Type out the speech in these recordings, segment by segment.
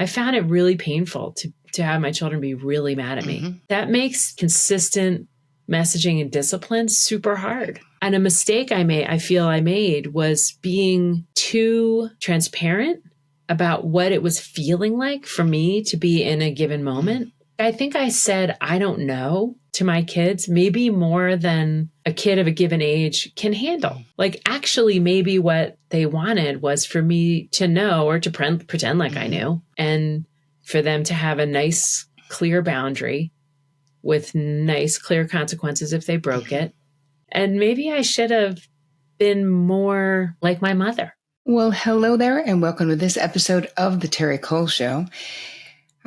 I found it really painful to have my children be really mad at me. That makes consistent messaging and discipline super hard. And a mistake I feel I made was being too transparent about what it was feeling like for me to be in a given moment. I think I said, I don't know to my kids, maybe more than a kid of a given age can handle. Like actually, maybe what they wanted was for me to know or to pretend like I knew, and for them to have a nice, clear boundary with nice, clear consequences if they broke it. And maybe I should have been more like my mother. Well, hello there, and welcome to this episode of The Terry Cole Show.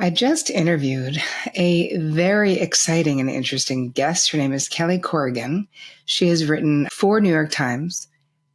I just interviewed a very exciting and interesting guest. Her name is Kelly Corrigan. She has written 4 New York Times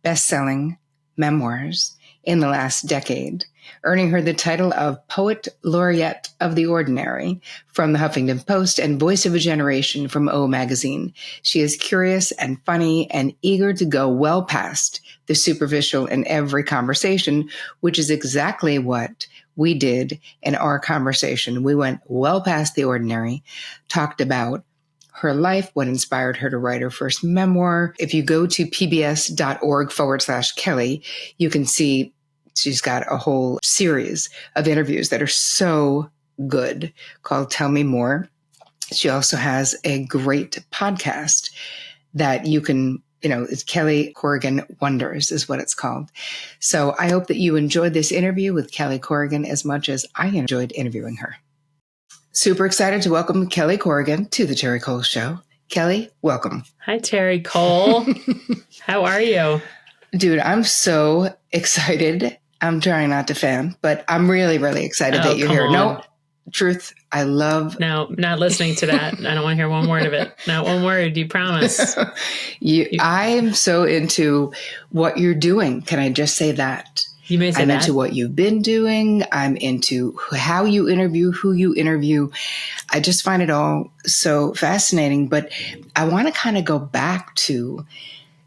best-selling memoirs in the last decade, earning her the title of Poet Laureate of the Ordinary from the Huffington Post and Voice of a Generation from O Magazine. She is curious and funny and eager to go well past the superficial in every conversation, which is exactly what we did in our conversation. We went well past the ordinary, talked about her life, what inspired her to write her first memoir. If you go to pbs.org/Kelly, you can see she's got a whole series of interviews that are so good called Tell Me More. She also has a great podcast that you can, it's Kelly Corrigan Wonders is what it's called. So I hope that you enjoyed this interview with Kelly Corrigan as much as I enjoyed interviewing her. Super excited to welcome Kelly Corrigan to the Terry Cole Show. Kelly, welcome. Hi, Terry Cole. How are you? Dude, I'm so excited. I'm trying not to fan, but I'm really, really excited that you're here. On. No, truth, I love... No, not listening to that. I don't want to hear one word of it. Not one word, you promise. I am so into what you're doing. Can I just say that? You may say I'm that. into what you've been doing. I'm into how you interview, who you interview. I just find it all so fascinating. But I want to kind of go back to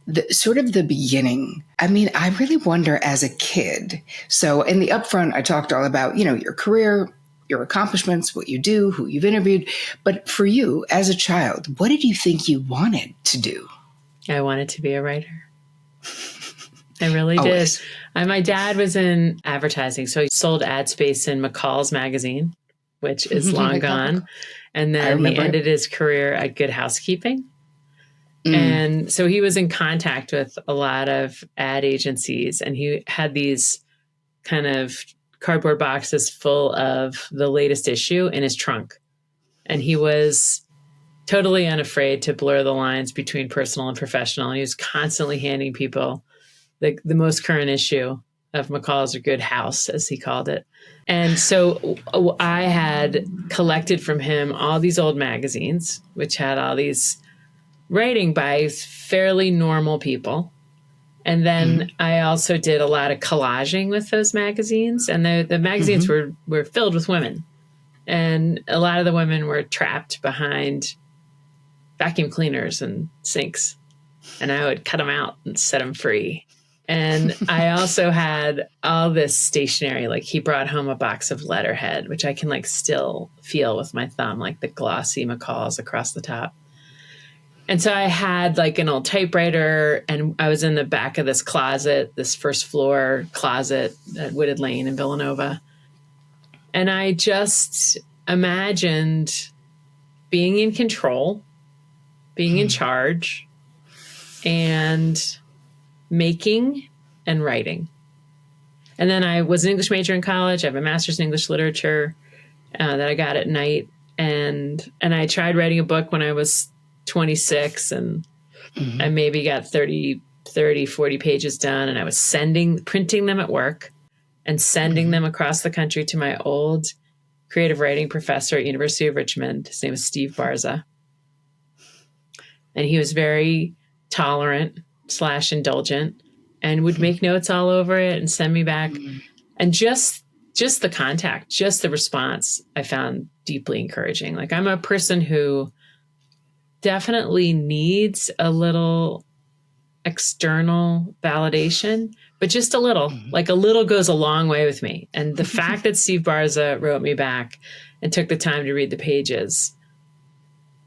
the beginning. I mean, I really wonder as a kid. So in the upfront, I talked all about, your career, your accomplishments, what you do, who you've interviewed. But for you as a child, what did you think you wanted to do? I wanted to be a writer. I really Always. did. My dad was in advertising, so he sold ad space in McCall's magazine, which is long gone. And then he ended his career at Good Housekeeping. And so he was in contact with a lot of ad agencies, and he had these kind of cardboard boxes full of the latest issue in his trunk. And he was totally unafraid to blur the lines between personal and professional. And he was constantly handing people the most current issue of McCall's or Good House, as he called it. And so I had collected from him all these old magazines, which had all these writing by fairly normal people. And then I also did a lot of collaging with those magazines. And the magazines were filled with women. And a lot of the women were trapped behind vacuum cleaners and sinks. And I would cut them out and set them free. And I also had all this stationery. Like he brought home a box of letterhead, which I can still feel with my thumb, like the glossy McCall's across the top. And so I had an old typewriter, and I was in the back of this closet, this first floor closet at Wooded Lane in Villanova. And I just imagined being in control, being in charge, and making and writing. And then I was an English major in college. I have a master's in English literature that I got at night. And I tried writing a book when I was 26, and I maybe got 30, 40 pages done. And I was printing them at work and sending them across the country to my old creative writing professor at University of Richmond. His name is Steve Barza. And he was very tolerant / indulgent and would make notes all over it and send me back. And just the contact, just the response, I found deeply encouraging. I'm a person who definitely needs a little external validation, but just a little. Like a little goes a long way with me. And the fact that Steve Barza wrote me back and took the time to read the pages,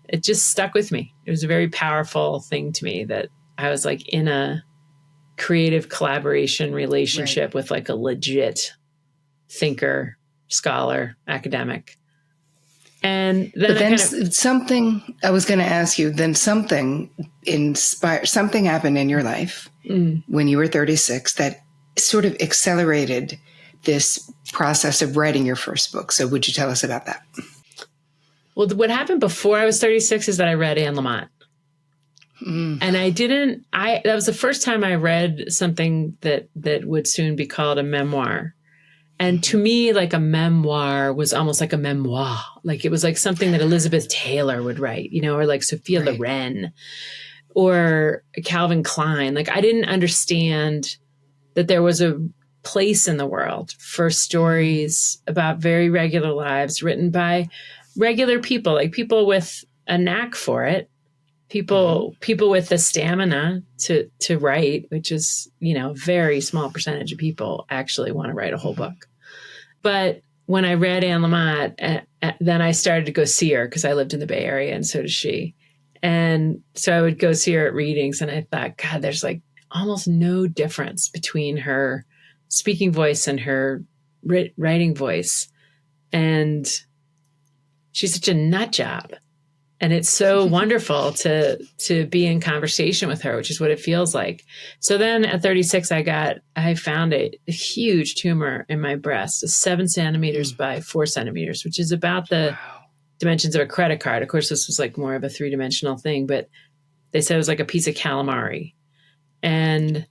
it just stuck with me. It was a very powerful thing to me that I was like in a creative collaboration relationship with like a legit thinker, scholar, academic. And then, something I was going to ask you, then something happened in your life when you were 36 that sort of accelerated this process of writing your first book. So would you tell us about that? Well, what happened before I was 36 is that I read Anne Lamott. And that was the first time I read something that would soon be called a memoir. And to me, like a memoir was almost like a memoir. Like it was like something that Elizabeth Taylor would write, or like Sophia Loren or Calvin Klein. Like I didn't understand that there was a place in the world for stories about very regular lives written by regular people, like people with a knack for it, people with the stamina to write, which is, a very small percentage of people actually want to write a whole book. But when I read Anne Lamott, then I started to go see her because I lived in the Bay Area and so does she. And so I would go see her at readings and I thought, God, there's like almost no difference between her speaking voice and her writing voice. And she's such a nut job. And it's so wonderful to be in conversation with her, which is what it feels like. So then at 36, I found a huge tumor in my breast, 7 centimeters by 4 centimeters, which is about the dimensions of a credit card. Of course, this was like more of a 3-dimensional thing, but they said it was like a piece of calamari. And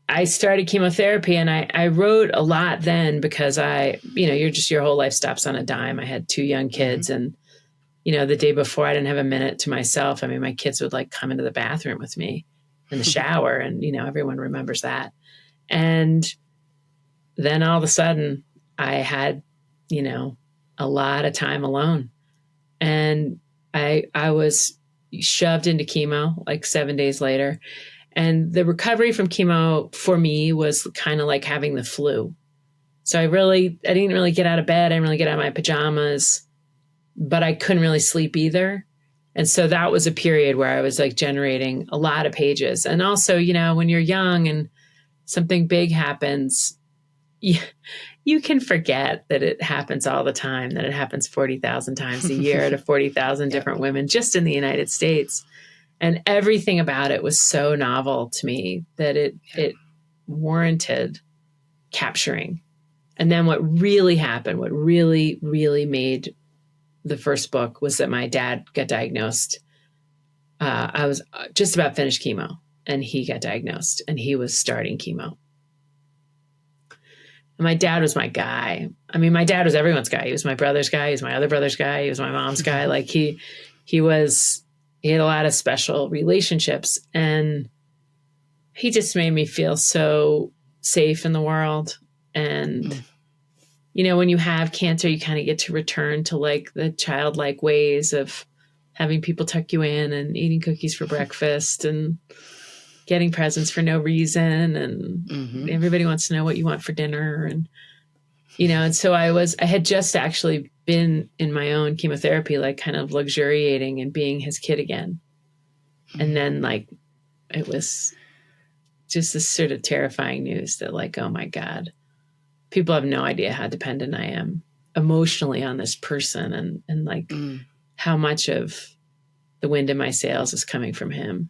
I started chemotherapy and I wrote a lot then because your whole life stops on a dime. I had 2 young kids and the day before I didn't have a minute to myself. I mean, my kids would like come into the bathroom with me in the shower and, everyone remembers that. And then all of a sudden I had, a lot of time alone and I was shoved into chemo like 7 days later. And the recovery from chemo for me was kind of like having the flu. So I didn't really get out of bed. I didn't really get out of my pajamas. But I couldn't really sleep either. And so that was a period where I was like generating a lot of pages. And also, when you're young and something big happens, you can forget that it happens all the time, that it happens 40,000 times a year to 40,000 different women just in the United States. And everything about it was so novel to me that it warranted capturing. And then what really happened, what really, really made the first book was that my dad got diagnosed. I was just about finished chemo and he got diagnosed and he was starting chemo. And my dad was my guy. I mean, my dad was everyone's guy. He was my brother's guy. He was my other brother's guy. He was my mom's guy. Like he had a lot of special relationships and he just made me feel so safe in the world. And when you have cancer, you kind of get to return to like the childlike ways of having people tuck you in and eating cookies for breakfast and getting presents for no reason. And everybody wants to know what you want for dinner. And, and so I had just actually been in my own chemotherapy, like kind of luxuriating and being his kid again. And then like, it was just this sort of terrifying news that like, oh my God, people have no idea how dependent I am emotionally on this person and like how much of the wind in my sails is coming from him.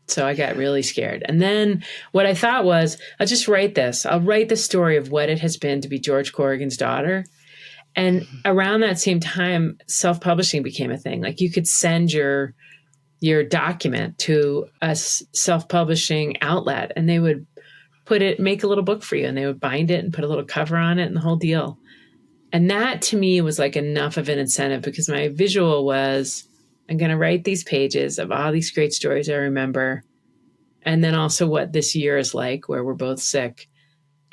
So I got really scared. And then what I thought was, I'll just write this. I'll write the story of what it has been to be George Corrigan's daughter. And around that same time, self-publishing became a thing. Like you could send your document to a self-publishing outlet and they would make a little book for you and they would bind it and put a little cover on it and the whole deal. And that to me was like enough of an incentive because my visual was, I'm going to write these pages of all these great stories I remember. And then also what this year is like where we're both sick.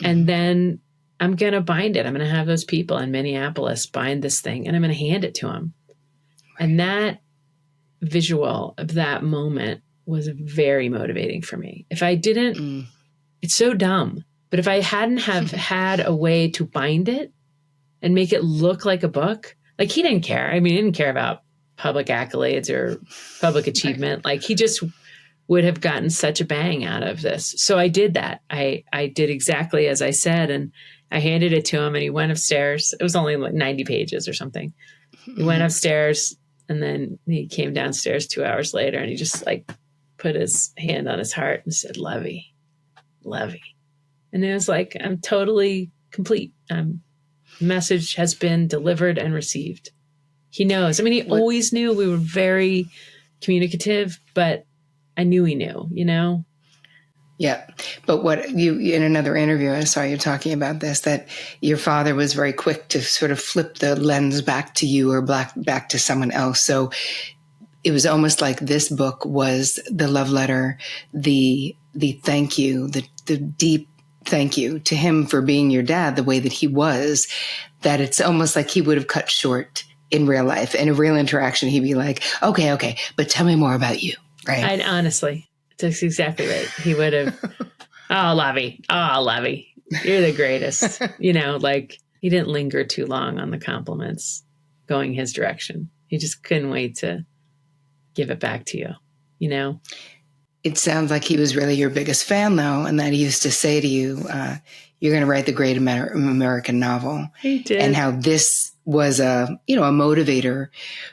And then I'm going to bind it. I'm going to have those people in Minneapolis bind this thing and I'm going to hand it to them. And that visual of that moment was very motivating for me. If I didn't, it's so dumb, but if I hadn't have had a way to bind it and make it look like a book, like he didn't care. I mean, he didn't care about public accolades or public achievement. Like he just would have gotten such a bang out of this. So I did that. I did exactly as I said, and I handed it to him and he went upstairs. It was only like 90 pages or something. He went upstairs and then he came downstairs 2 hours later and he just like put his hand on his heart and said, Levy. And it was like, I'm totally complete. Message has been delivered and received. He knows. I mean, he always knew we were very communicative, but I knew he knew, you know? Yeah. But what you, in another interview, I saw you talking about this, that your father was very quick to sort of flip the lens back to you or back to someone else. So it was almost like this book was the love letter, the thank you, the deep thank you to him for being your dad the way that he was, that it's almost like he would have cut short in real life. In a real interaction, he'd be like, okay, but tell me more about you. Right. And honestly, that's exactly right. He would have, oh, Levy, you're the greatest. You know, like he didn't linger too long on the compliments going his direction. He just couldn't wait to give it back to you, you know? It sounds like he was really your biggest fan, though, and that he used to say to you, you're going to write the great American novel. He did. And how this was a motivator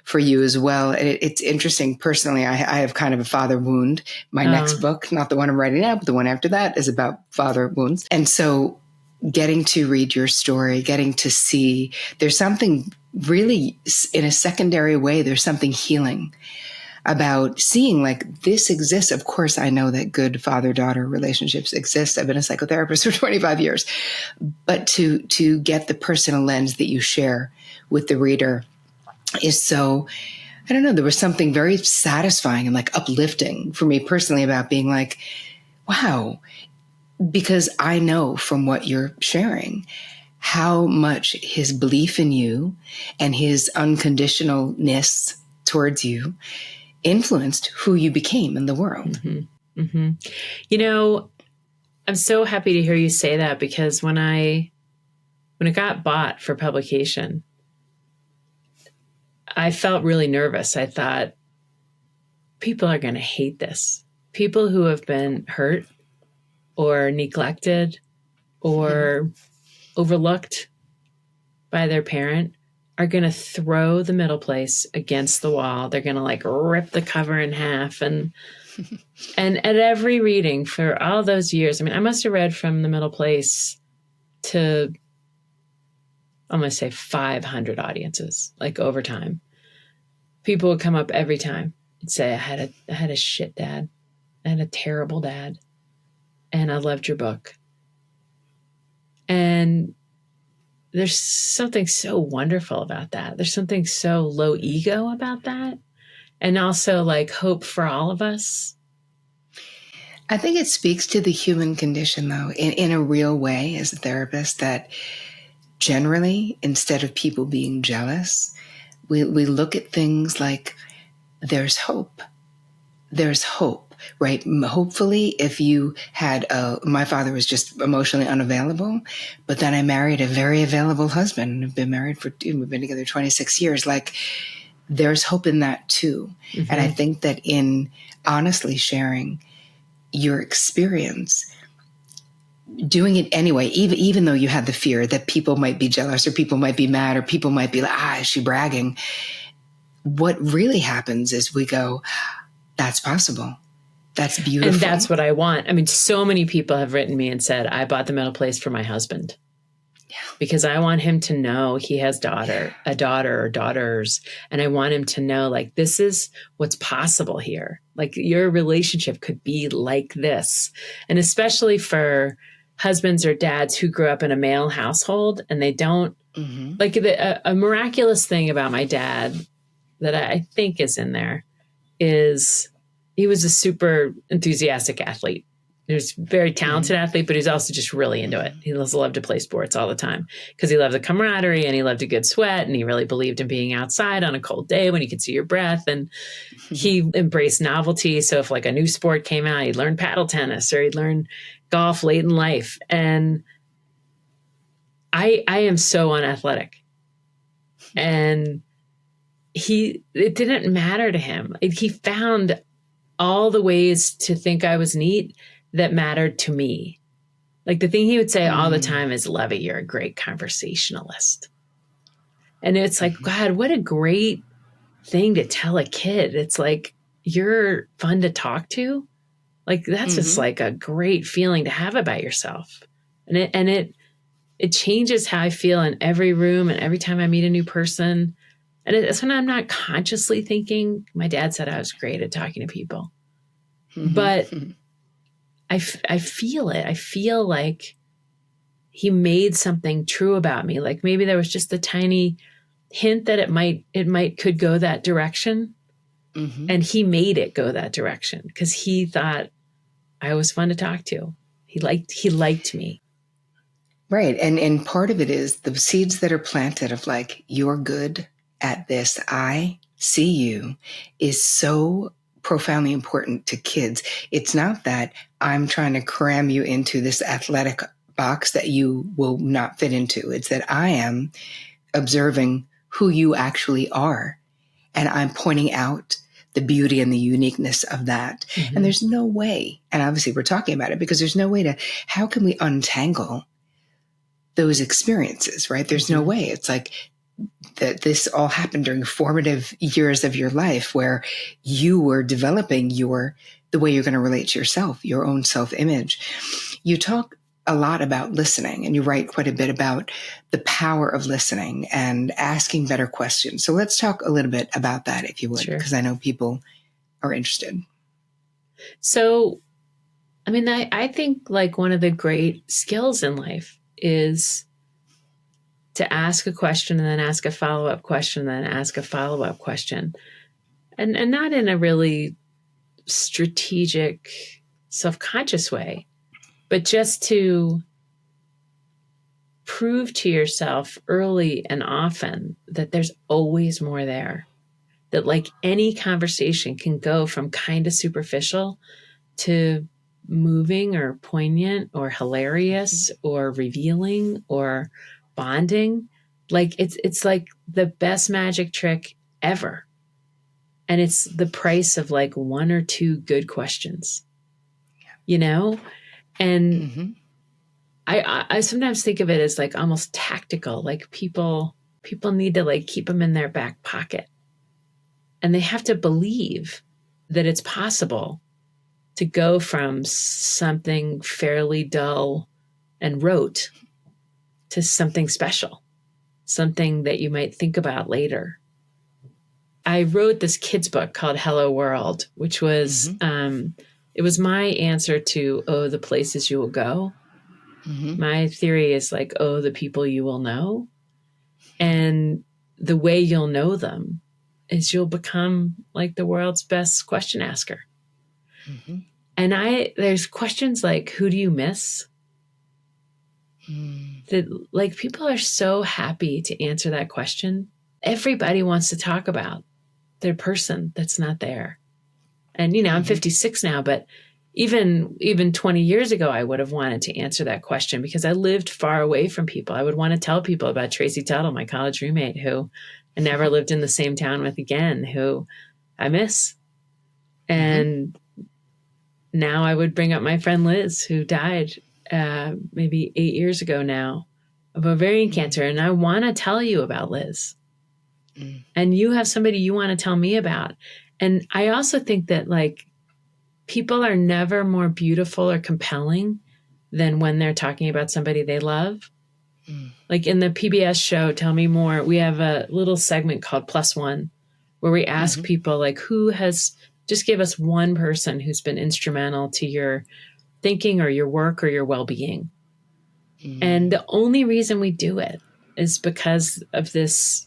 for you as well. And it's interesting. Personally, I have kind of a father wound. My next book, not the one I'm writing now, but the one after that, is about father wounds. And so getting to read your story, getting to see, there's something really, in a secondary way, there's something healing about seeing like this exists. Of course, I know that good father-daughter relationships exist. I've been a psychotherapist for 25 years, but to get the personal lens that you share with the reader is so, I don't know, there was something very satisfying and like uplifting for me personally about being like, wow, because I know from what you're sharing how much his belief in you and his unconditionalness towards you influenced who you became in the world. Mm-hmm. Mm-hmm. You know, I'm so happy to hear you say that, because when it got bought for publication, I felt really nervous. I thought, people are going to hate this. People who have been hurt or neglected or overlooked by their parent are going to throw the middle place against the wall. They're going to like rip the cover in half. And at every reading for all those years, I mean, I must have read from the middle place to, I'm going to say 500 audiences, like over time. People would come up every time and say, I had a shit dad. I had a terrible dad. And I loved your book. And there's something so wonderful about that. There's something so low ego about that. And also like hope for all of us. I think it speaks to the human condition, though, in a real way as a therapist, that generally, instead of people being jealous, we look at things like there's hope. There's hope. Right. Hopefully, if you had my father was just emotionally unavailable, but then I married a very available husband. We've been married we've been together 26 years. Like there's hope in that too. Mm-hmm. And I think that in honestly sharing your experience, doing it anyway, even though you had the fear that people might be jealous or people might be mad or people might be like, is she bragging? What really happens is we go, that's possible. That's beautiful. And that's what I want. I mean, so many people have written me and said, I bought the middle place for my husband. Yeah. Because I want him to know he has a daughter or daughters. And I want him to know, like, this is what's possible here. Like your relationship could be like this. And especially for husbands or dads who grew up in a male household and they don't, like a miraculous thing about my dad that I think is in there is he was a super enthusiastic athlete. He's a very talented athlete, but he's also just really into it. He loved to play sports all the time because he loved the camaraderie and he loved a good sweat. And he really believed in being outside on a cold day when you could see your breath. And he embraced novelty. So if like a new sport came out, he'd learn paddle tennis or he'd learn golf late in life. And I am so unathletic. And it didn't matter to him. He found all the ways to think I was neat that mattered to me. Like the thing he would say all the time is, Levy, you're a great conversationalist. And it's like, God, what a great thing to tell a kid. It's like, you're fun to talk to. Like, that's just like a great feeling to have about yourself. And it changes how I feel in every room and every time I meet a new person. And it's when I'm not consciously thinking. My dad said I was great at talking to people. But I feel it. I feel like he made something true about me. Like maybe there was just a tiny hint that it could go that direction. And he made it go that direction because he thought I was fun to talk to. He liked me. Right. And part of it is the seeds that are planted of like, you're good at this, I see you, is so profoundly important to kids. It's not that I'm trying to cram you into this athletic box that you will not fit into. It's that I am observing who you actually are. And I'm pointing out the beauty and the uniqueness of that. And there's no way, and obviously we're talking about it because there's no way how can we untangle those experiences, right? There's no way. It's like that this all happened during formative years of your life where you were developing the way you're going to relate to yourself, your own self-image. You talk a lot about listening and you write quite a bit about the power of listening and asking better questions. So let's talk a little bit about that, if you would, because I know people are interested. So, I mean, I think like one of the great skills in life is to ask a question and then ask a follow-up question, and then ask a follow-up question. And not in a really strategic, self-conscious way, but just to prove to yourself early and often that there's always more there. That like any conversation can go from kind of superficial to moving or poignant or hilarious or revealing or bonding. Like it's like the best magic trick ever. And it's the price of like one or two good questions, you know? And I sometimes think of it as like almost tactical. Like people need to like keep them in their back pocket. And they have to believe that it's possible to go from something fairly dull and rote to something special, something that you might think about later. I wrote this kid's book called Hello World, which was, it was my answer to, oh, the places you will go. My theory is like, oh, the people you will know. And the way you'll know them is you'll become like the world's best question asker. And there's questions like, who do you miss? That like people are so happy to answer that question. Everybody wants to talk about their person that's not there. And, you know, I'm 56 now, but even 20 years ago, I would have wanted to answer that question because I lived far away from people. I would want to tell people about Tracy Tuttle, my college roommate, who I never lived in the same town with again, who I miss. And now I would bring up my friend Liz, who died maybe 8 years ago now of ovarian cancer. And I want to tell you about Liz. And you have somebody you want to tell me about. And I also think that like people are never more beautiful or compelling than when they're talking about somebody they love. Like in the PBS show, Tell Me More, we have a little segment called Plus One, where we ask people like, just give us one person who's been instrumental to your thinking or your work or your well-being. And the only reason we do it is because of this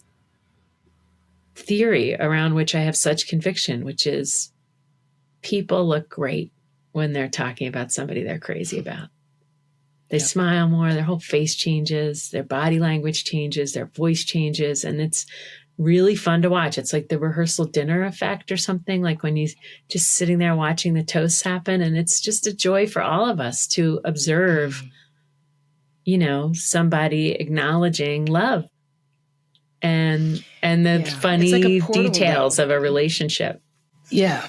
theory around which I have such conviction, which is people look great when they're talking about somebody they're crazy about. They smile more, their whole face changes, their body language changes, their voice changes, and it's really fun to watch. It's like the rehearsal dinner effect or something, like when you just sitting there watching the toasts happen, and it's just a joy for all of us to observe, somebody acknowledging love and the funny like details of a relationship. Yeah.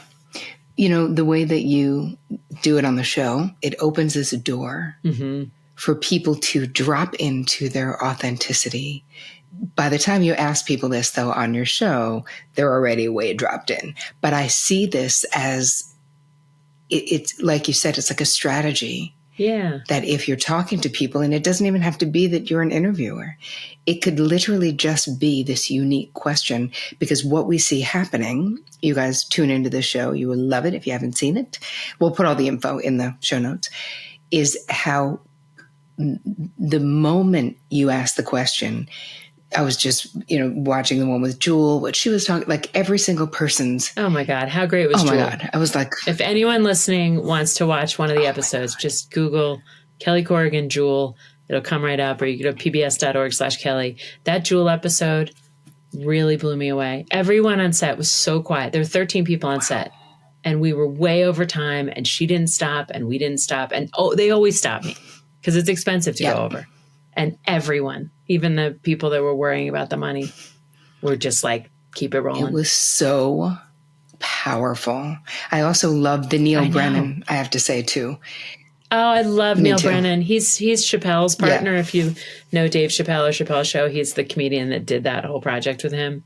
The way that you do it on the show, it opens this door for people to drop into their authenticity. By the time you ask people this, though, on your show, they're already way dropped in. But I see this as, it's like you said, it's like a strategy. Yeah. That if you're talking to people, and it doesn't even have to be that you're an interviewer, it could literally just be this unique question, because what we see happening, you guys tune into the show, you will love it if you haven't seen it. We'll put all the info in the show notes, is how the moment you ask the question, I was just, watching the one with Jewel, what she was talking, like every single person's. Oh my God, how great was Jewel? Oh my God, I was like. If anyone listening wants to watch one of the episodes, just Google Kelly Corrigan Jewel. It'll come right up, or you go to pbs.org/Kelly. That Jewel episode really blew me away. Everyone on set was so quiet. There were 13 people on set, and we were way over time, and she didn't stop, and we didn't stop. And they always stop me because it's expensive to go over. And everyone, even the people that were worrying about the money, were just like, keep it rolling. It was so powerful. I also loved the Neil Brennan, I have to say, too. Oh, I love Neil Brennan. He's Chappelle's partner. Yeah. If you know Dave Chappelle or Chappelle Show, he's the comedian that did that whole project with him.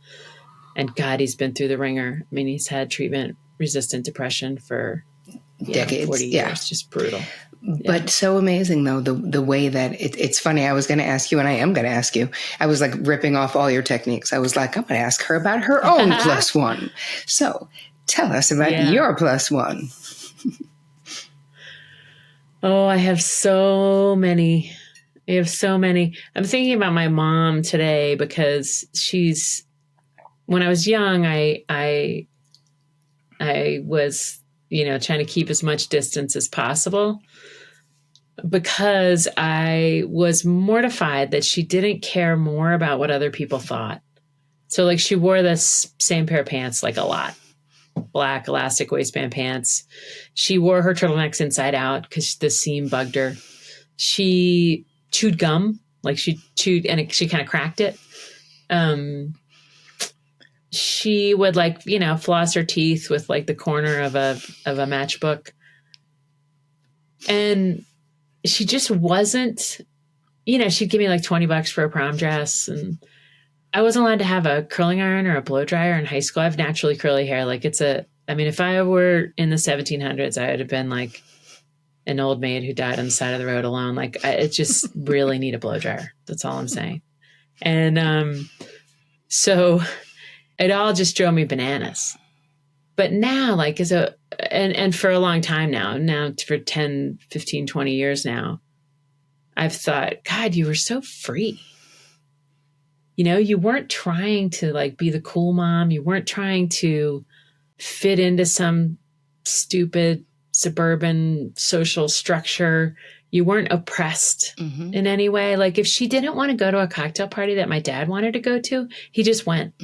And God, he's been through the ringer. I mean, he's had treatment-resistant depression for decades, 40 years. Just brutal. But so amazing, though, the way that it's funny. I was going to ask you, and I am going to ask you. I was like ripping off all your techniques. I was like, I'm going to ask her about her own plus one. So tell us about your plus one. Oh, I have so many. I'm thinking about my mom today because when I was young, I was, trying to keep as much distance as possible because I was mortified that she didn't care more about what other people thought. So like she wore this same pair of pants like a lot. Black elastic waistband pants. She wore her turtlenecks inside out because the seam bugged her. She chewed gum, like she chewed and she kind of cracked it. She would floss her teeth with like the corner of a matchbook. And she just wasn't, she'd give me like $20 for a prom dress, and I wasn't allowed to have a curling iron or a blow dryer in high school. I have naturally curly hair. Like if I were in the 1700s, I would have been like an old maid who died on the side of the road alone. Like I just really need a blow dryer. That's all I'm saying. And so it all just drove me bananas. But now, like and for a long time now for 10, 15, 20 years now, I've thought, God, you were so free. You weren't trying to like be the cool mom. You weren't trying to fit into some stupid suburban social structure. You weren't oppressed in any way. Like if she didn't want to go to a cocktail party that my dad wanted to go to, he just went.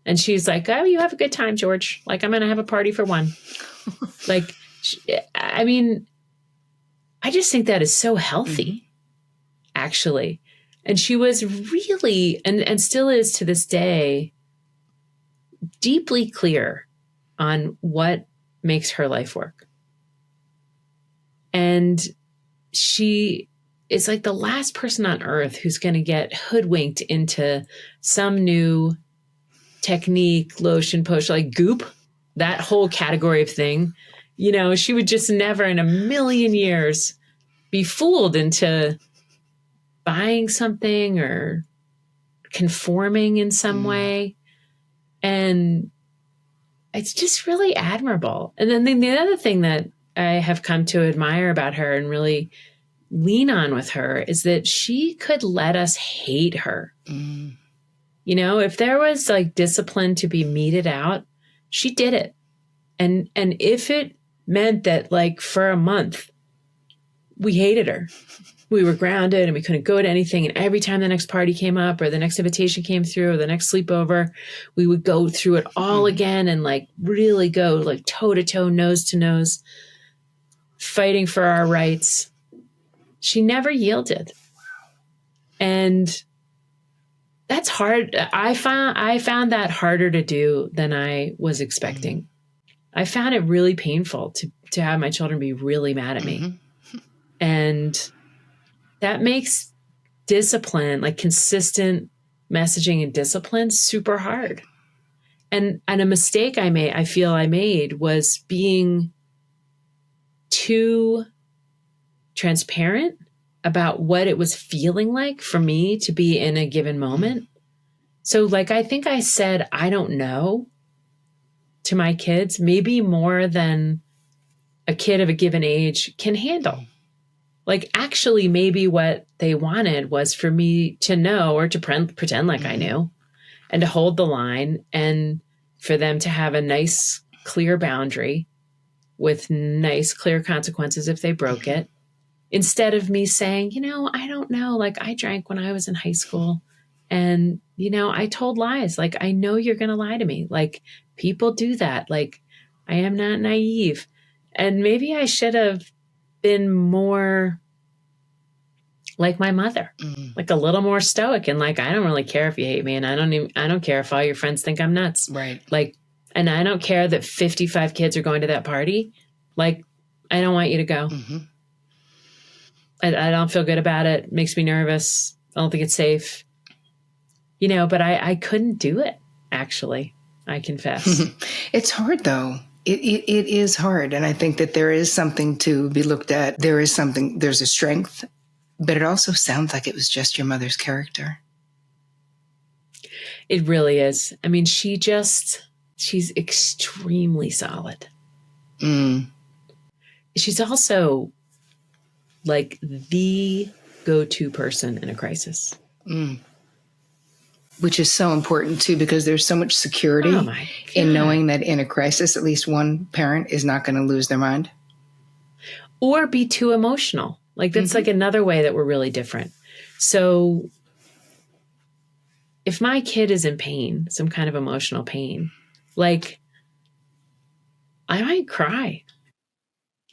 And she's like, oh, you have a good time, George. Like, I'm going to have a party for one. Like, I mean, I just think that is so healthy, actually. And she was really, and still is to this day, deeply clear on what makes her life work. And she is like the last person on earth who's going to get hoodwinked into some new technique, lotion, potion, like Goop, that whole category of thing. She would just never in a million years be fooled into buying something or conforming in some way. And it's just really admirable. And then the other thing that I have come to admire about her and really lean on with her is that she could let us hate her. If there was like discipline to be meted out, she did it. And if it meant that like for a month, we hated her. We were grounded and we couldn't go to anything. And every time the next party came up or the next invitation came through or the next sleepover, we would go through it all again and like really go like toe to toe, nose to nose, fighting for our rights. She never yielded. And that's hard. I found that harder to do than I was expecting. I found it really painful to have my children be really mad at me. And that makes discipline, like consistent messaging and discipline, super hard. And a mistake I feel I made was being too transparent about what it was feeling like for me to be in a given moment. So like, I think I said, I don't know to my kids, maybe more than a kid of a given age can handle. Like actually maybe what they wanted was for me to know or to pretend like I knew and to hold the line and for them to have a nice, clear boundary with nice, clear consequences if they broke it. Instead of me saying, I don't know, like I drank when I was in high school and, I told lies. Like, I know you're going to lie to me. Like people do that. Like I am not naive. And maybe I should have been more like my mother, like a little more stoic and like, I don't really care if you hate me and I don't care if all your friends think I'm nuts. Right. Like, and I don't care that 55 kids are going to that party. Like, I don't want you to go. I don't feel good about it. It makes me nervous. I don't think it's safe. But I couldn't do it, actually. I confess. It's hard, though. It is hard. And I think that there is something to be looked at. There's a strength, but it also sounds like it was just your mother's character. It really is. I mean, she's extremely solid. She's also like the go-to person in a crisis. Which is so important too, because there's so much security in knowing that in a crisis, at least one parent is not going to lose their mind. Or be too emotional. Like that's like another way that we're really different. So if my kid is in pain, some kind of emotional pain, like I might cry.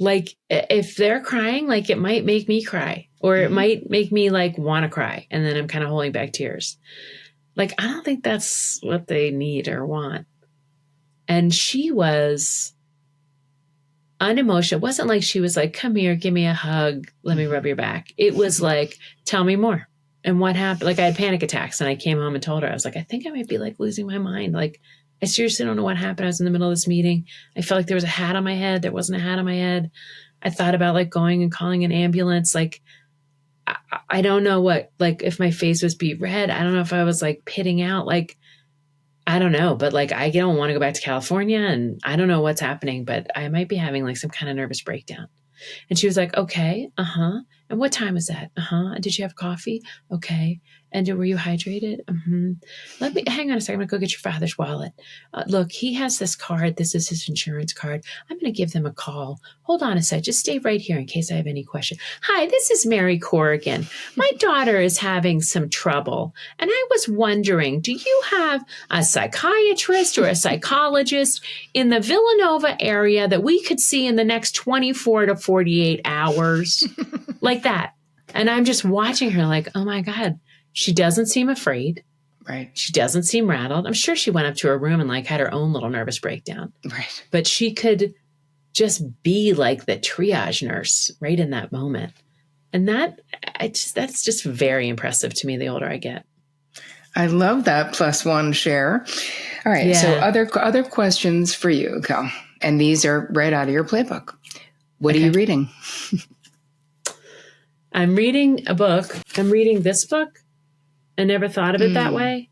Like if they're crying, like it might make me cry or it might make me like want to cry. And then I'm kind of holding back tears. Like, I don't think that's what they need or want. And she was unemotional. It wasn't like she was like, come here, give me a hug. Let me rub your back. It was like, tell me more. And what happened? Like I had panic attacks and I came home and told her, I was like, I think I might be like losing my mind. Like I seriously don't know what happened. I was in the middle of this meeting. I felt like there was a hat on my head. There wasn't a hat on my head. I thought about like going and calling an ambulance. Like, I don't know what, like if my face was beet red, I don't know if I was like pitting out, like, I don't know, but like, I don't want to go back to California and I don't know what's happening, but I might be having like some kind of nervous breakdown. And she was like, okay, and what time is that? Did you have coffee? Okay. And were you hydrated? Let me, hang on a second. I'm going to go get your father's wallet. Look, he has this card. This is his insurance card. I'm going to give them a call. Hold on a sec. Just stay right here in case I have any question. Hi, this is Mary Corrigan. My daughter is having some trouble. And I was wondering, do you have a psychiatrist or a psychologist in the Villanova area that we could see in the next 24 to 48 hours? Like that. And I'm just watching her like, oh my God. She doesn't seem afraid. Right. She doesn't seem rattled. I'm sure she went up to her room and like had her own little nervous breakdown. Right. But she could just be like the triage nurse right in that moment. And that's just very impressive to me the older I get. I love that +1 share. All right. Yeah. So other questions for you, Cal. And these are right out of your playbook. What are you reading? I'm reading a book. I'm reading this book. I never thought of it that way.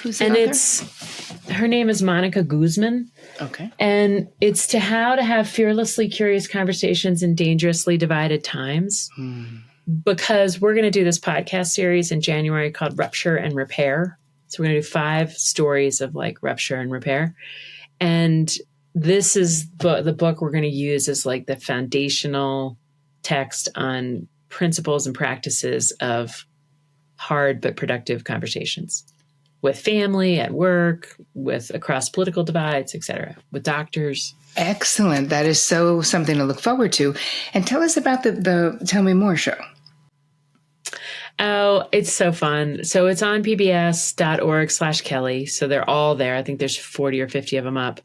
Who's the author? Her name is Monica Guzman. Okay. And it's How to Have Fearlessly Curious Conversations in Dangerously Divided Times. Because we're going to do this podcast series in January called Rupture and Repair. So we're going to do 5 stories of like rupture and repair. And this is the book we're going to use as like the foundational text on principles and practices of hard but productive conversations with family, at work, with across political divides, etc., with doctors. Excellent. That is so something to look forward to. And tell us about the Tell Me More show. Oh, it's so fun. So it's on pbs.org/Kelly. So they're all there. I think there's 40 or 50 of them up.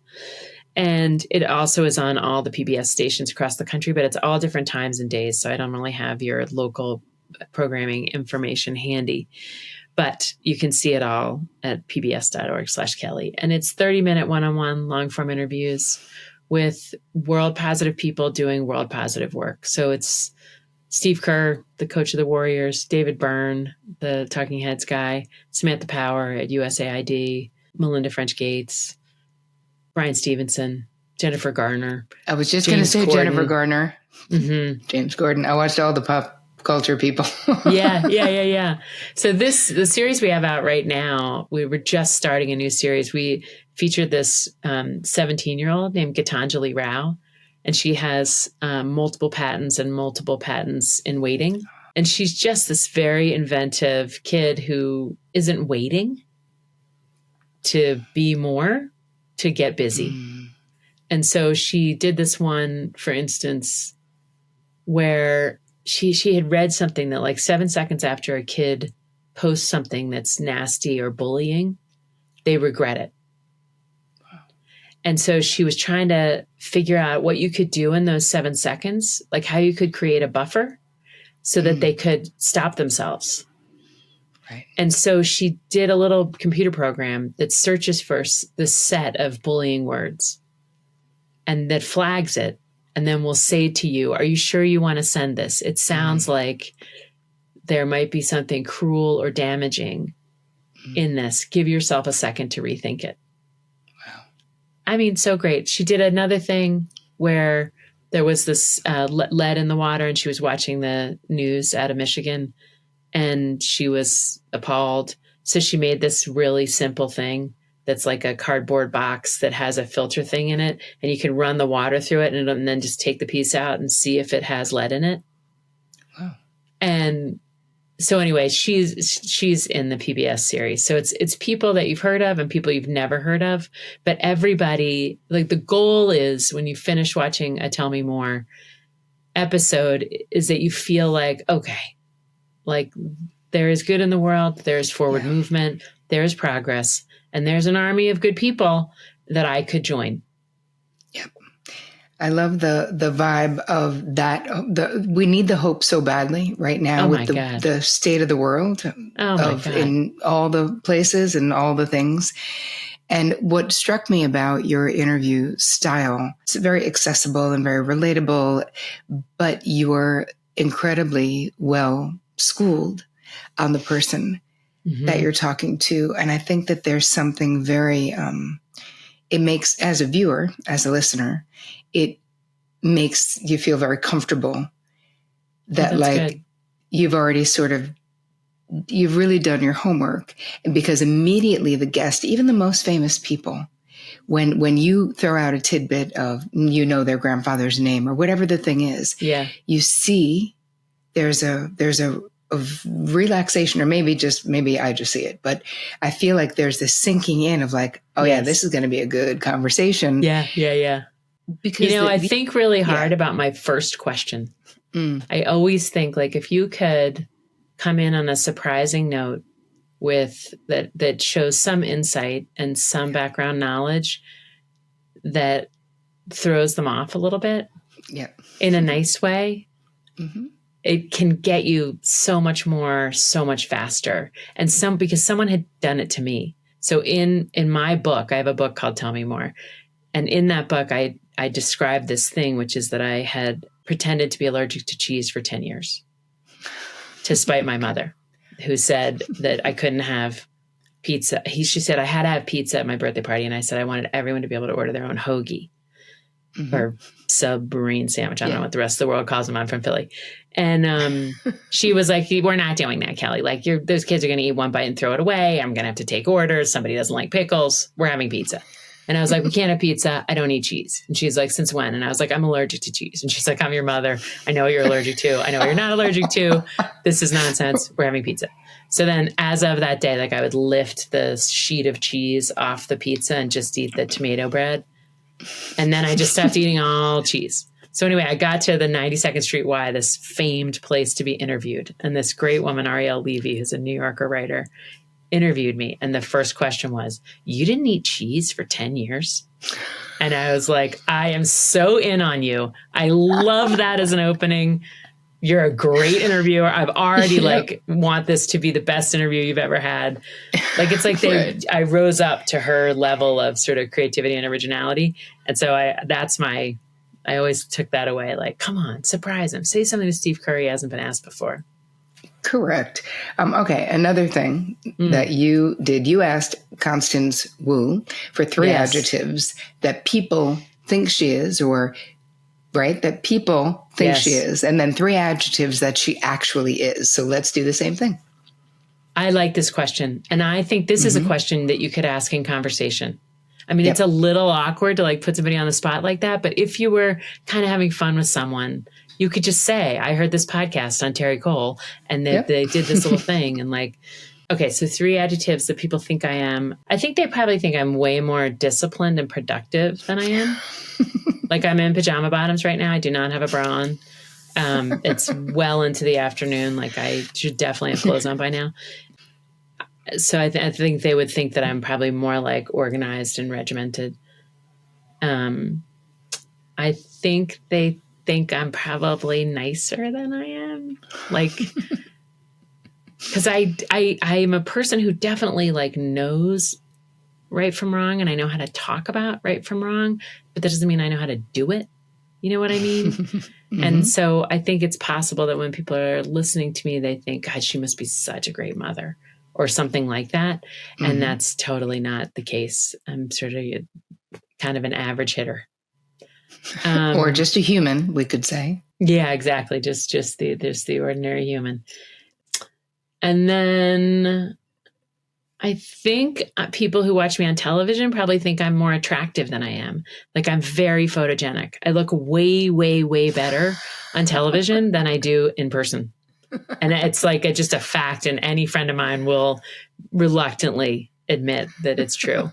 And it also is on all the PBS stations across the country, but it's all different times and days. So I don't really have your local programming information handy, but you can see it all at pbs.org/Kelly. And it's 30-minute one-on-one long form interviews with world positive people doing world positive work. So it's Steve Kerr, the coach of the Warriors, David Byrne, the Talking Heads guy, Samantha Power at USAID, Melinda French Gates, Brian Stevenson, Jennifer Garner. I was just going to say Gordon. Jennifer Garner, James Gordon. I watched all the pop culture people. Yeah. So the series we have out right now, we were just starting a new series. We featured this 17-year-old named Gitanjali Rao, and she has multiple patents in waiting. And she's just this very inventive kid who isn't waiting to be more, to get busy. And so she did this one, for instance, where she had read something that like 7 seconds after a kid posts something that's nasty or bullying, they regret it. Wow. And so she was trying to figure out what you could do in those 7 seconds, like how you could create a buffer so that they could stop themselves. Right. And so she did a little computer program that searches for the set of bullying words and that flags it. And then we'll say to you, are you sure you want to send this? It sounds like there might be something cruel or damaging in this. Give yourself a second to rethink it. Wow. I mean, so great. She did another thing where there was this lead in the water and she was watching the news out of Michigan and she was appalled. So she made this really simple thing that's like a cardboard box that has a filter thing in it, and you can run the water through it and then just take the piece out and see if it has lead in it. Wow. And so anyway, she's in the PBS series. So it's people that you've heard of and people you've never heard of, but everybody, like the goal is when you finish watching a Tell Me More episode is that you feel like, okay, like there is good in the world, there is forward movement, there is progress, and there's an army of good people that I could join. Yep. I love the vibe of that. We need the hope so badly right now with the state of the world in all the places and all the things. And what struck me about your interview style, it's very accessible and very relatable, but you're incredibly well schooled on the person that you're talking to. And I think that there's something very, it makes, as a viewer, as a listener, it makes you feel very comfortable that good. You've already you've really done your homework. And because immediately the guest, even the most famous people, when you throw out a tidbit of, their grandfather's name or whatever the thing is, you see there's a relaxation, or maybe I just see it, but I feel like there's this sinking in of like, this is going to be a good conversation. Yeah. Because I think really hard about my first question. I always think like if you could come in on a surprising note with that shows some insight and some background knowledge that throws them off a little bit in a nice way, it can get you so much more, so much faster. And because someone had done it to me. So in my book, I have a book called Tell Me More. And in that book, I described this thing, which is that I had pretended to be allergic to cheese for 10 years to spite my mother, who said that I couldn't have pizza. She said I had to have pizza at my birthday party. And I said I wanted everyone to be able to order their own hoagie or submarine sandwich. I don't know what the rest of the world calls them. I'm from Philly. And she was like, we're not doing that, Kelly. Like those kids are going to eat one bite and throw it away. I'm going to have to take orders. Somebody doesn't like pickles. We're having pizza. And I was like, we can't have pizza. I don't eat cheese. And she's like, since when? And I was like, I'm allergic to cheese. And she's like, I'm your mother. I know what you're allergic to. I know what you're not allergic to. This is nonsense. We're having pizza. So then as of that day, like I would lift the sheet of cheese off the pizza and just eat the tomato bread. And then I just stopped eating all cheese. So anyway, I got to the 92nd Street Y, this famed place to be interviewed. And this great woman, Arielle Levy, who's a New Yorker writer, interviewed me. And the first question was, you didn't eat cheese for 10 years? And I was like, I am so in on you. I love that as an opening. You're a great interviewer. I've already like want this to be the best interview you've ever had. Like, it's like I rose up to her level of sort of creativity and originality. And so I always took that away. Like, come on, surprise him. Say something to Steve Curry hasn't been asked before. Correct. Okay. Another thing that you did, you asked Constance Wu for 3 adjectives that people think she is, or right, that people think she is, and then 3 adjectives that she actually is. So let's do the same thing. I like this question. And I think this is a question that you could ask in conversation. I mean, it's a little awkward to like put somebody on the spot like that. But if you were kind of having fun with someone, you could just say, I heard this podcast on Terry Cole and they did this little thing. And like, okay, so 3 adjectives that people think I am. I think they probably think I'm way more disciplined and productive than I am. Like, I'm in pajama bottoms right now. I do not have a bra on. It's well into the afternoon. Like, I should definitely have clothes on by now. So I think they would think that I'm probably more like organized and regimented. I think they think I'm probably nicer than I am. Like, because I am a person who definitely like knows right from wrong, and I know how to talk about right from wrong, but that doesn't mean I know how to do it. You know what I mean? And so I think it's possible that when people are listening to me, they think, God, she must be such a great mother or something like that. And that's totally not the case. I'm sort of kind of an average hitter. Or just a human, we could say. Yeah, exactly. Just the ordinary human. And then I think people who watch me on television probably think I'm more attractive than I am. Like, I'm very photogenic. I look way, way, way better on television than I do in person. And it's like just a fact. And any friend of mine will reluctantly admit that it's true.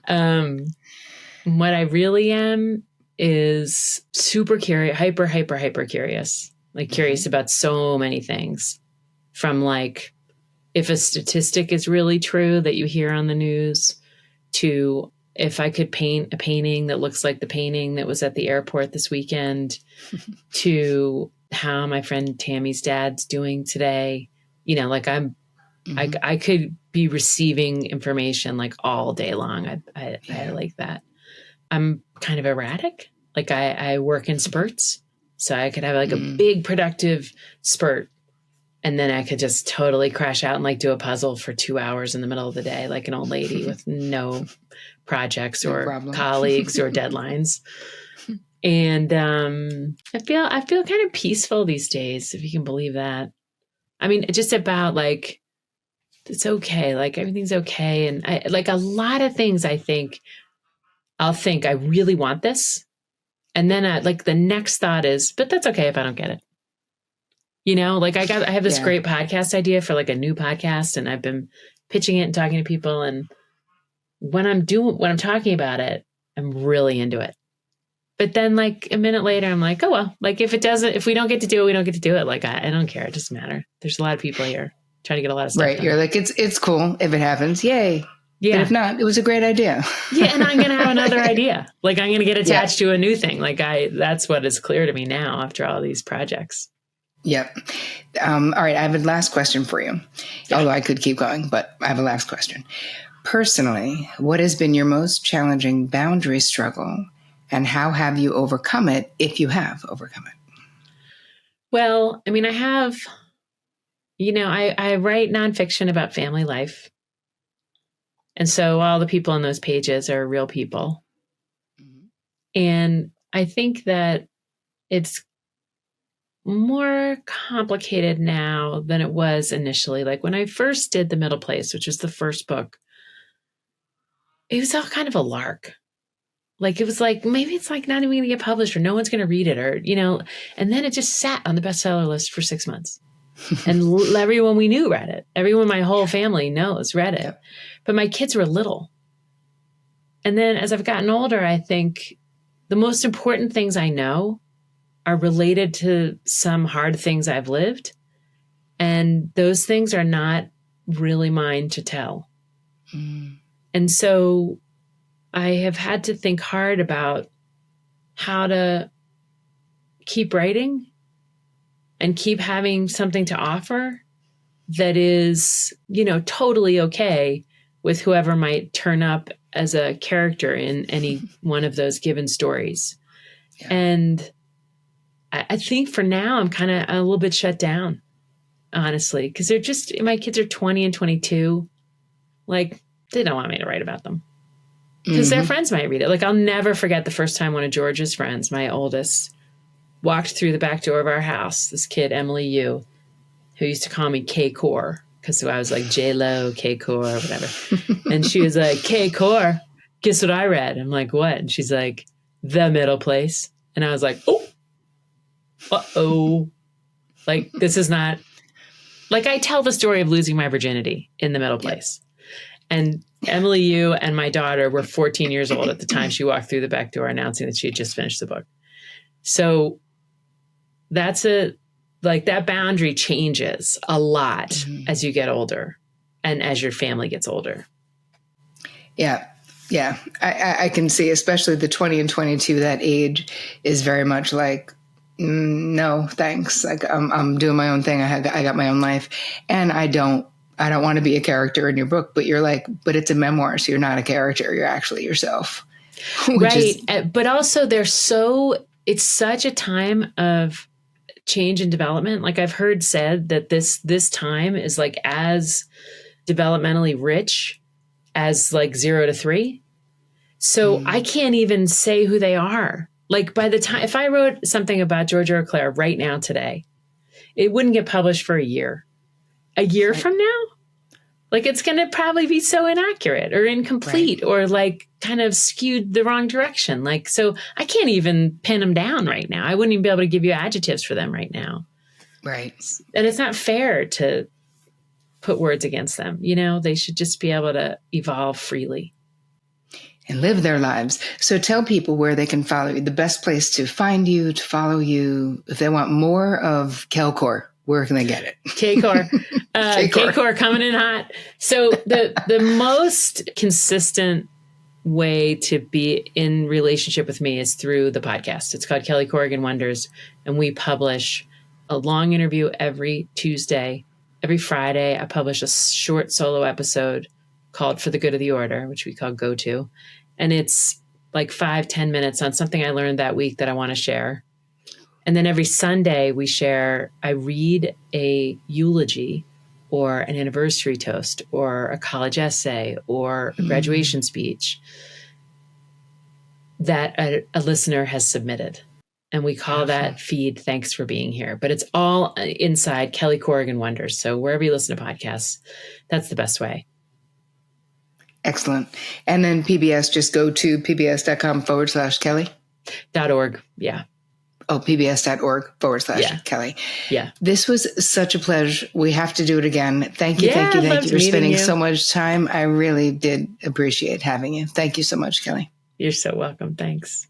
What I really am is super curious, hyper curious, like curious about so many things, from like, if a statistic is really true that you hear on the news, to if I could paint a painting that looks like the painting that was at the airport this weekend, to how my friend Tammy's dad's doing today. You know, like I could be receiving information like all day long. I like that. I'm kind of erratic. Like I work in spurts. So I could have like a big productive spurt, and then I could just totally crash out and like do a puzzle for 2 hours in the middle of the day, like an old lady with no projects or colleagues or deadlines. And I feel kind of peaceful these days, if you can believe that. I mean, just about like, it's okay. Like, everything's okay. And I like a lot of things, I'll think I really want this. And then like the next thought is, but that's okay if I don't get it. You know, like I have this great podcast idea for like a new podcast, and I've been pitching it and talking to people. And when I'm talking about it, I'm really into it. But then like a minute later, I'm like, oh, well, like if we don't get to do it, we don't get to do it. Like, I don't care. It doesn't matter. There's a lot of people here trying to get a lot of stuff done. You're like, it's cool if it happens. Yay. Yeah. But if not, it was a great idea. Yeah. And I'm going to have another idea. Like, I'm going to get attached to a new thing. Like that's what is clear to me now after all these projects. Yep. All right. I have a last question for you. Yeah. Although I could keep going, but I have a last question. Personally, what has been your most challenging boundary struggle, and how have you overcome it, if you have overcome it? Well, I mean, I have, I write nonfiction about family life. And so all the people on those pages are real people. Mm-hmm. And I think that it's more complicated now than it was initially. Like when I first did The Middle Place, which was the first book, it was all kind of a lark. Like, it was like, maybe it's like not even going to get published or no one's going to read it or, and then it just sat on the bestseller list for 6 months. And everyone we knew read it. Everyone my whole family knows read it. Yep. But my kids were little. And then as I've gotten older, I think the most important things I know are related to some hard things I've lived. And those things are not really mine to tell. And so I have had to think hard about how to keep writing and keep having something to offer that is, totally okay with whoever might turn up as a character in any one of those given stories. Yeah. And I think for now, I'm kind of a little bit shut down, honestly, because my kids are 20 and 22. Like, they don't want me to write about them. Because their friends might read it. Like, I'll never forget the first time one of George's friends, my oldest, walked through the back door of our house. This kid, Emily Yu, who used to call me K-Core, because I was like J-Lo, K-Core, whatever. And she was like, K-Core, guess what I read? I'm like, what? And she's like, The Middle Place. And I was like, oh, uh-oh. Like, this is not... Like, I tell the story of losing my virginity in The Middle Place. And Emily Yu and my daughter were 14 years old at the time she walked through the back door announcing that she had just finished the book. So that boundary changes a lot as you get older and as your family gets older. Yeah. Yeah. I can see, especially the 20 and 22, that age is very much like, no, thanks. Like, I'm doing my own thing. I got my own life, and I don't want to be a character in your book, but you're like, but it's a memoir. So you're not a character. You're actually yourself. Right. But also it's such a time of change and development. Like, I've heard said that this time is like as developmentally rich as like 0 to 3. So I can't even say who they are. Like, by the time, if I wrote something about Georgia Eau Claire right now today, it wouldn't get published for a year. A year from now? Like, it's going to probably be so inaccurate or incomplete or like kind of skewed the wrong direction. Like, so I can't even pin them down right now. I wouldn't even be able to give you adjectives for them right now. Right. And it's not fair to put words against them. They should just be able to evolve freely. And live their lives. So tell people where they can follow you. The best place to find you, to follow you, if they want more of K-Core. Where can they get it? K-Core. K-Core coming in hot. So the most consistent way to be in relationship with me is through the podcast. It's called Kelly Corrigan Wonders. And we publish a long interview every Tuesday. Every Friday, I publish a short solo episode called For the Good of the Order, which we call Go To. And it's like 5-10 minutes on something I learned that week that I want to share. And then every Sunday I read a eulogy or an anniversary toast or a college essay or a graduation speech that a listener has submitted. And we call that feed Thanks for Being Here. But it's all inside Kelly Corrigan Wonders. So wherever you listen to podcasts, that's the best way. Excellent. And then PBS, just go to pbs.com/Kelly. .org. Yeah. Oh, pbs.org/Kelly. Yeah. This was such a pleasure. We have to do it again. Thank you. Thank you for spending so much time. I really did appreciate having you. Thank you so much, Kelly. You're so welcome. Thanks.